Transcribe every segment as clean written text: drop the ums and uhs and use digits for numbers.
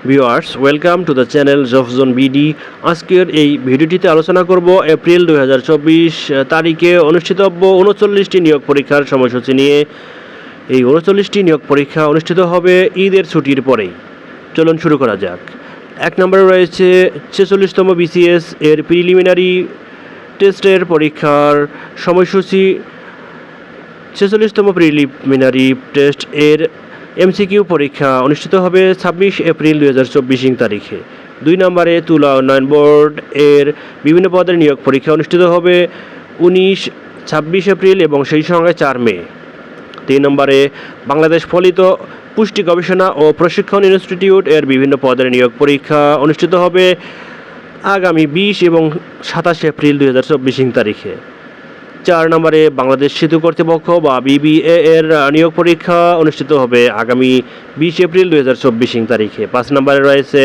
Viewers, welcome to the channel জফজন BD. আজকের এই ভিডিওটিতে আলোচনা করব এপ্রিল 2024 তারিখে অনুষ্ঠিতব্য 39টি নিয়োগ পরীক্ষার সময়সূচি নিয়ে। এই 39টি নিয়োগ পরীক্ষা অনুষ্ঠিত হবে ঈদের ছুটির পরেই। চলুন শুরু করা যাক। 1 নম্বরে রয়েছে 46তম বিসিএস এর প্রিলিমিনারি টেস্টের পরীক্ষার সময়সূচি। 46তম প্রিলিমিনারি টেস্ট এর এমসিকিউ পরীক্ষা অনুষ্ঠিত হবে 26 এপ্রিল 2024 তারিখে। 2 নম্বরে তুলা উন্নয়ন বোর্ড এর বিভিন্ন পদের নিয়োগ পরীক্ষা অনুষ্ঠিত হবে 26 এপ্রিল এবং সেই সঙ্গে 4 মে। 3 নম্বরে বাংলাদেশ ফলিত পুষ্টি গবেষণা ও প্রশিক্ষণ ইনস্টিটিউট এর বিভিন্ন পদের নিয়োগ পরীক্ষা অনুষ্ঠিত হবে আগামী 20 এবং 27 এপ্রিল 2024 তারিখে। 4 নম্বরে বাংলাদেশ সেতু কর্তৃপক্ষ বা বিবিএ এর নিয়োগ পরীক্ষা অনুষ্ঠিত হবে আগামী 20 এপ্রিল 2024 তারিখে। 5 নম্বরে রয়েছে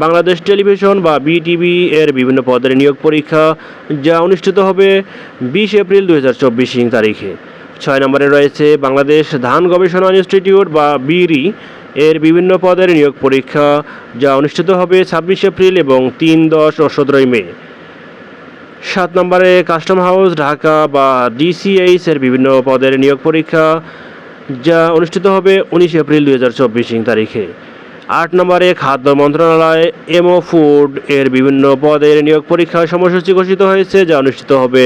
বাংলাদেশ টেলিভিশন বা বিটিভি এর বিভিন্ন পদের নিয়োগ পরীক্ষা, যা অনুষ্ঠিত হবে 20 এপ্রিল 2024 তারিখে। 6 নম্বরে রয়েছে বাংলাদেশ ধান গবেষণা ইনস্টিটিউট বা বিরি এর বিভিন্ন পদের নিয়োগ পরীক্ষা, যা অনুষ্ঠিত হবে 26 এপ্রিল এবং 3, 10 ও 17 মে। 7 নম্বরে কাস্টম হাউস ঢাকা বা ডিসিএইচ এর বিভিন্ন পদের নিয়োগ পরীক্ষা, যা অনুষ্ঠিত হবে 19 এপ্রিল 2024 তারিখে। 8 নম্বরে খাদ্য মন্ত্রণালয় এমও ফুড এর বিভিন্ন পদের নিয়োগ পরীক্ষার সময়সূচি ঘোষিত হয়েছে, যা অনুষ্ঠিত হবে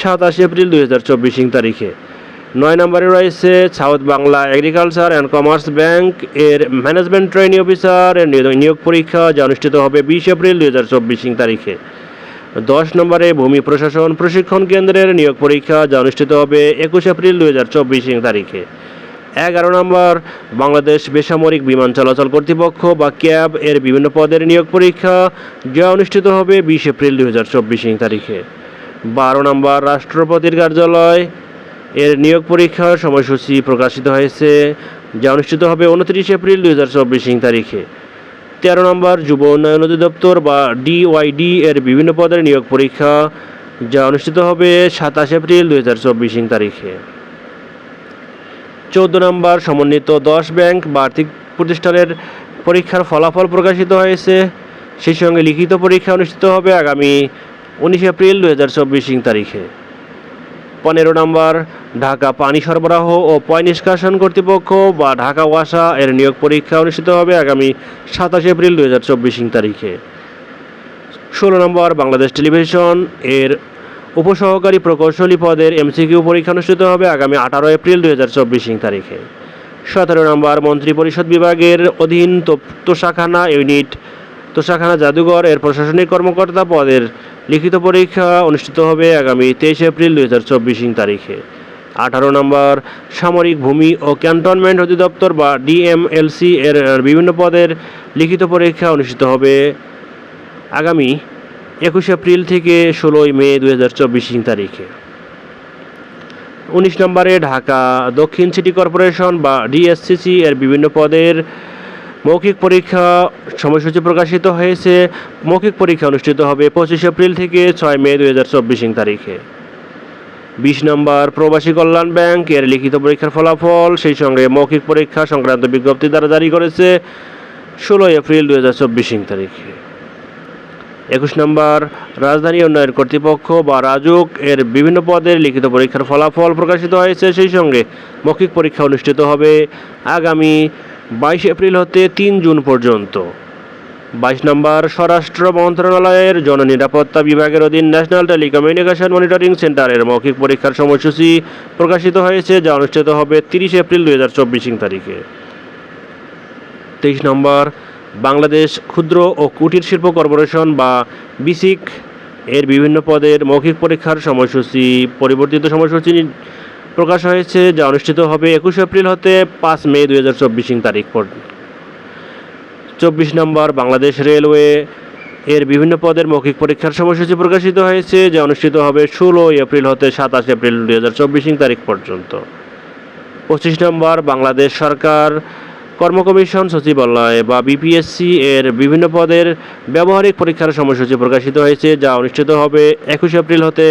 27 এপ্রিল 2024 তারিখে। 9 নম্বরে রয়েছে south Bangla agriculture and commerce bank এর ম্যানেজমেন্ট ট্রেনি অফিসার এর নিয়োগ পরীক্ষা, যা অনুষ্ঠিত হবে 20 এপ্রিল 2024 তারিখে। 10 নম্বরে ভূমি প্রশাসন প্রশিক্ষণ কেন্দ্রের নিয়োগ পরীক্ষা, যা অনুষ্ঠিত হবে 21 এপ্রিল 2024 তারিখে। 11 নম্বর বাংলাদেশ বেসামরিক বিমান চলাচল কর্তৃপক্ষ বা ক্যাব এর বিভিন্ন পদের নিয়োগ পরীক্ষা, যা অনুষ্ঠিত হবে 20 এপ্রিল 2024 তারিখে। 12 নম্বর রাষ্ট্রপতির কার্যালয় এর নিয়োগ পরীক্ষার সময়সূচি প্রকাশিত হয়েছে, যা অনুষ্ঠিত হবে 29 এপ্রিল 2024 তারিখে। 13 নম্বর যুব উন্নয়ন অধিদপ্তর বা ডিওয়াইডি এর বিভিন্ন পদের নিয়োগ পরীক্ষা, যা অনুষ্ঠিত হবে 27 এপ্রিল 2024 তারিখে। 14 নম্বর সমন্বিত 10 ব্যাংক বা আর্থিক প্রতিষ্ঠানের পরীক্ষার ফলাফল প্রকাশিত হয়েছে, সেই সঙ্গে লিখিত পরীক্ষা অনুষ্ঠিত হবে আগামী 19 এপ্রিল 2024 তারিখে। 15 নম্বর ঢাকা পানি সরবরাহ ও পয় নিষ্কাশন কর্তৃপক্ষ বা ঢাকা ওয়াসা এর নিয়োগ পরীক্ষা অনুষ্ঠিত হবে আগামী 27 এপ্রিল 2024 তারিখে। 16 নম্বর বাংলাদেশ টেলিভিশন এর উপসহকারী প্রকৌশলী পদের এমসিকিউ পরীক্ষা অনুষ্ঠিত হবে আগামী 18 এপ্রিল 2024 তারিখে। 17 নম্বর মন্ত্রিপরিষদ বিভাগের অধীন তোষাখানা ইউনিট তোষাখানা জাদুঘর এর প্রশাসনিক কর্মকর্তা পদের লিখিত পরীক্ষা অনুষ্ঠিত হবে আগামী 23 এপ্রিল 2024 তারিখে। 18 নম্বর সামরিক ভূমি ও ক্যান্টনমেন্ট অধিদপ্তর বা ডিএমএলসি এর বিভিন্ন পদের লিখিত পরীক্ষা অনুষ্ঠিত হবে আগামী 21 এপ্রিল থেকে 16 মে 2024 তারিখে। 19 নম্বরে ঢাকা দক্ষিণ সিটি কর্পোরেশন বা ডিএসসিসি এর বিভিন্ন পদের মৌখিক পরীক্ষা সময়সূচি প্রকাশিত হয়েছে। মৌখিক পরীক্ষা অনুষ্ঠিত হবে 25 এপ্রিল থেকে 6 মে 2024 তারিখে। 20 নম্বর প্রবাসী কল্যাণ ব্যাংক এর লিখিত পরীক্ষার ফলাফল, সেই সঙ্গে মৌখিক পরীক্ষা সংক্রান্ত বিজ্ঞপ্তি দ্বারা জারি করেছে 16 এপ্রিল 2024 তারিখে। 21 নম্বর রাজধানী উন্নয়ন কর্তৃপক্ষ বা রাজুক এর বিভিন্ন পদের লিখিত পরীক্ষার ফলাফল প্রকাশিত হয়েছে, সেই সঙ্গে মৌখিক পরীক্ষা অনুষ্ঠিত হবে আগামী 22 এপ্রিল হতে 3 জুন পর্যন্ত। 22 নম্বর স্বরাষ্ট্র মন্ত্রণালয়ের জননিরাপত্তা বিভাগের অধীন ন্যাশনাল টেলিকমিউনিকেশন মনিটরিং সেন্টারের মৌখিক পরীক্ষার সময়সূচি প্রকাশিত হয়েছে, যা অনুষ্ঠিত হবে 30 এপ্রিল 2024 তারিখে। 23 নম্বর বাংলাদেশ ক্ষুদ্র ও কুটির শিল্প কর্পোরেশন বা বিসিক এর বিভিন্ন পদের মৌখিক পরীক্ষার সময়সূচি পরিবর্তিত সময়সূচি প্রকাশ হয়েছে, যা অনুষ্ঠিত হবে 21 এপ্রিল হতে 5 মে 2024 তারিখ পর্যন্ত। 24 নম্বর বাংলাদেশ রেলওয়ে এর বিভিন্ন পদের মৌখিক পরীক্ষার সময়সূচি প্রকাশিত হয়েছে, যা অনুষ্ঠিত হবে 16 এপ্রিল হতে 27 এপ্রিল 2024 তারিখ পর্যন্ত। 25 নম্বর বাংলাদেশ সরকার কর্ম কমিশন সচিবালয় বা বিপিএসসি এর বিভিন্ন পদের ব্যবহারিক পরীক্ষার সময়সূচি প্রকাশিত হয়েছে, যা অনুষ্ঠিত হবে 21 এপ্রিল হতে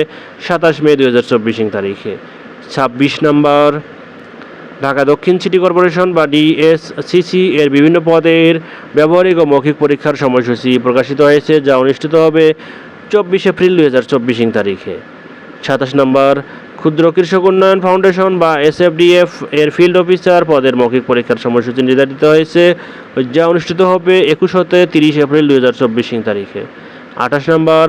27 মে 2024 তারিখে। 26 নম্বর ঢাকা দক্ষিণ সিটি কর্পোরেশন বা ডিএসসিসি এর বিভিন্ন পদের ব্যবহারিক ও মৌখিক পরীক্ষার সময়সূচি প্রকাশিত হয়েছে, যা অনুষ্ঠিত হবে 24 এপ্রিল 2024 তারিখে। 27 নম্বর, ক্ষুদ্র কৃষক উন্নয়ন ফাউন্ডেশন বা এসএফডিএফ এর ফিল্ড অফিসার পদের মৌখিক পরীক্ষার সময়সূচি নির্ধারিত হয়েছে, যা অনুষ্ঠিত হবে 21 হতে 30 এপ্রিল 2024 তারিখে। 28 নম্বর,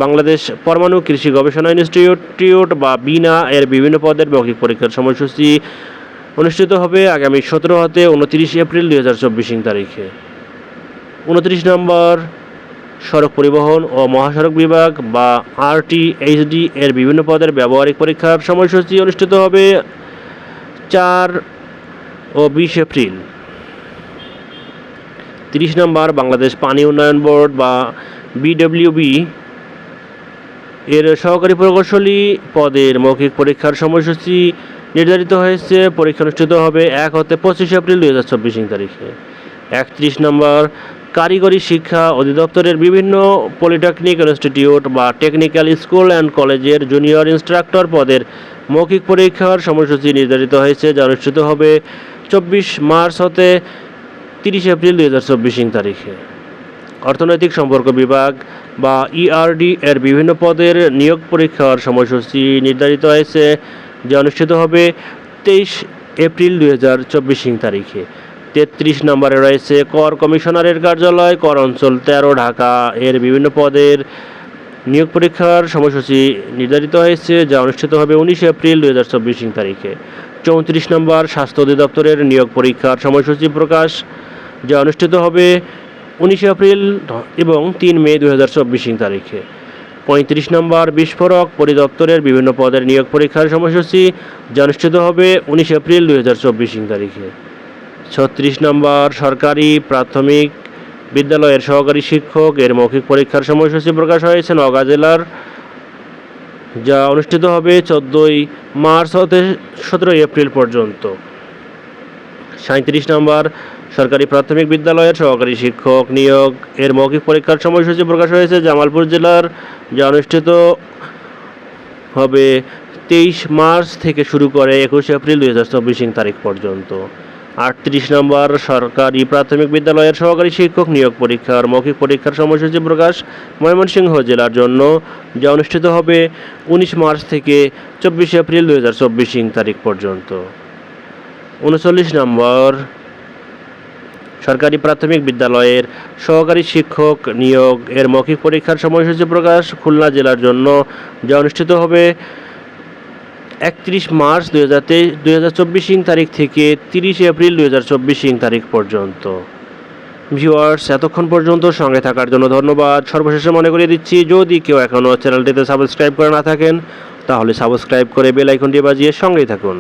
বাংলাদেশ পরমাণু কৃষি গবেষণা ইনস্টিটিউট বা বিনা এর বিভিন্ন পদের মৌখিক পরীক্ষার সময়সূচি অনুষ্ঠিত হবে আগামী 17 হতে 29 এপ্রিল 2024 তারিখে। 29 নম্বর, সড়ক পরিবহন ও মহাসড়ক বিভাগ বা আরটিএইচডি এর বিভিন্ন পদের ব্যবহারিক পরীক্ষার সময়সূচি অনুষ্ঠিত হবে 4 ও 20 এপ্রিল। 30 নম্বর, বাংলাদেশ পানি উন্নয়ন বোর্ড বা বিডব্লিউবি এর সহকারী প্রকৌশলী পদের মৌখিক পরীক্ষার সময়সূচি নির্ধারিত হয়েছে, পরীক্ষা অনুষ্ঠিত হবে 1 হতে 25 এপ্রিল 2024 তারিখে। 31 নম্বর, কারিগরি শিক্ষা অধিদপ্তরের বিভিন্ন পলিটেকনিক ইনস্টিটিউট বা টেকনিক্যাল স্কুল অ্যান্ড কলেজের জুনিয়র ইনস্ট্রাক্টর পদের মৌখিক পরীক্ষার সময়সূচি নির্ধারিত হয়েছে, যা অনুষ্ঠিত হবে 24 মার্চ হতে 30 এপ্রিল 2024 তারিখে। অর্থনৈতিক সম্পর্ক বিভাগ বা ইআরডি এর বিভিন্ন পদের নিয়োগ পরীক্ষার সময়সূচি নির্ধারিত হয়েছে, যা অনুষ্ঠিত হবে 23 এপ্রিল 2024 তারিখে। 33 নম্বরে রয়েছে কর কমিশনারের কার্যালয়, কর অঞ্চল 13 ঢাকা এর বিভিন্ন পদের নিয়োগ পরীক্ষার সময়সূচি নির্ধারিত হয়েছে, যা অনুষ্ঠিত হবে 19 এপ্রিল 2024 তারিখে। 34 নম্বর, স্বাস্থ্য অধিদপ্তরের নিয়োগ পরীক্ষার সময়সূচি প্রকাশ, যা অনুষ্ঠিত হবে 19 এপ্রিল এবং 3 মে 2024 তারিখে। 35 নম্বর, বিস্ফোরক পরিদপ্তরের বিভিন্ন পদের নিয়োগ পরীক্ষার সময়সূচি, যা অনুষ্ঠিত হবে 19 এপ্রিল 2024 তারিখে। 36 নম্বর, সরকারি প্রাথমিক বিদ্যালয়ের সহকারী শিক্ষক এর মৌখিক পরীক্ষার সময়সূচি প্রকাশ হয়েছে নওগাঁ জেলার, যা অনুষ্ঠিত হবে 14 মার্চ হতে 17 এপ্রিল পর্যন্ত। 37 নম্বর, সরকারি প্রাথমিক বিদ্যালয়ের সহকারী শিক্ষক নিয়োগ এর মৌখিক পরীক্ষার সময়সূচি প্রকাশ হয়েছে জামালপুর জেলার, যা অনুষ্ঠিত হবে 23 মার্চ থেকে শুরু করে 21 এপ্রিল 2024 তারিখ পর্যন্ত। 38 নম্বর, সরকারি প্রাথমিক বিদ্যালয়ের সহকারী শিক্ষক নিয়োগ পরীক্ষার মৌখিক পরীক্ষার সময়সূচি প্রকাশ ময়মনসিংহ জেলার জন্য, যা অনুষ্ঠিত হবে 19 মার্চ থেকে 24 এপ্রিল 2024 তারিখ পর্যন্ত। 39 নম্বর, সরকারি প্রাথমিক বিদ্যালয়ের সহকারী শিক্ষক নিয়োগ এর মৌখিক পরীক্ষার সময়সূচি প্রকাশ খুলনা জেলার জন্য, যা অনুষ্ঠিত হবে 31 মার্চ 2024 তারিখ থেকে 30 এপ্রিল 2024 তারিখ পর্যন্ত। ভিউয়ার্স, এতক্ষণ পর্যন্ত সঙ্গে থাকার জন্য ধন্যবাদ। সর্বশেষে মনে করিয়ে দিচ্ছি, যদি কেউ এখনও চ্যানেলটিতে সাবস্ক্রাইব করে না থাকেন, তাহলে সাবস্ক্রাইব করে বেল আইকনটি বাজিয়ে সঙ্গেই থাকুন।